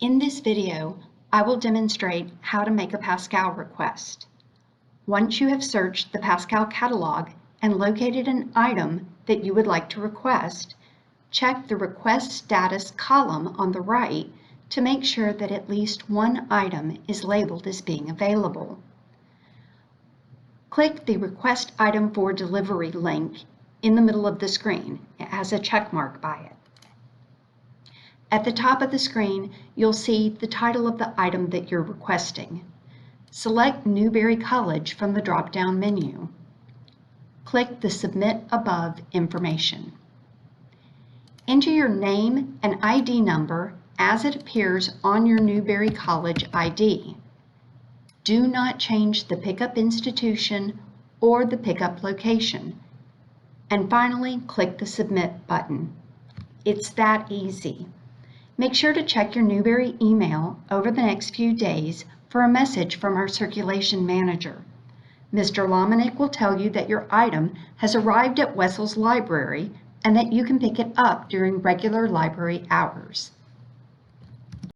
In this video, I will demonstrate how to make a PASCAL request. Once you have searched the PASCAL catalog and located an item that you would like to request, check the Request Status column on the right to make sure that at least one item is labeled as being available. Click the Request Item for Delivery link in the middle of the screen. It has a check mark by it. At the top of the screen, you'll see the title of the item that you're requesting. Select Newberry College from the drop-down menu. Click the Submit Above information. Enter your name and ID number as it appears on your Newberry College ID. Do not change the pickup institution or the pickup location. And finally, click the Submit button. It's that easy. Make sure to check your Newberry email over the next few days for a message from our circulation manager. Mr. Lomanick will tell you that your item has arrived at Wessel's Library and that you can pick it up during regular library hours.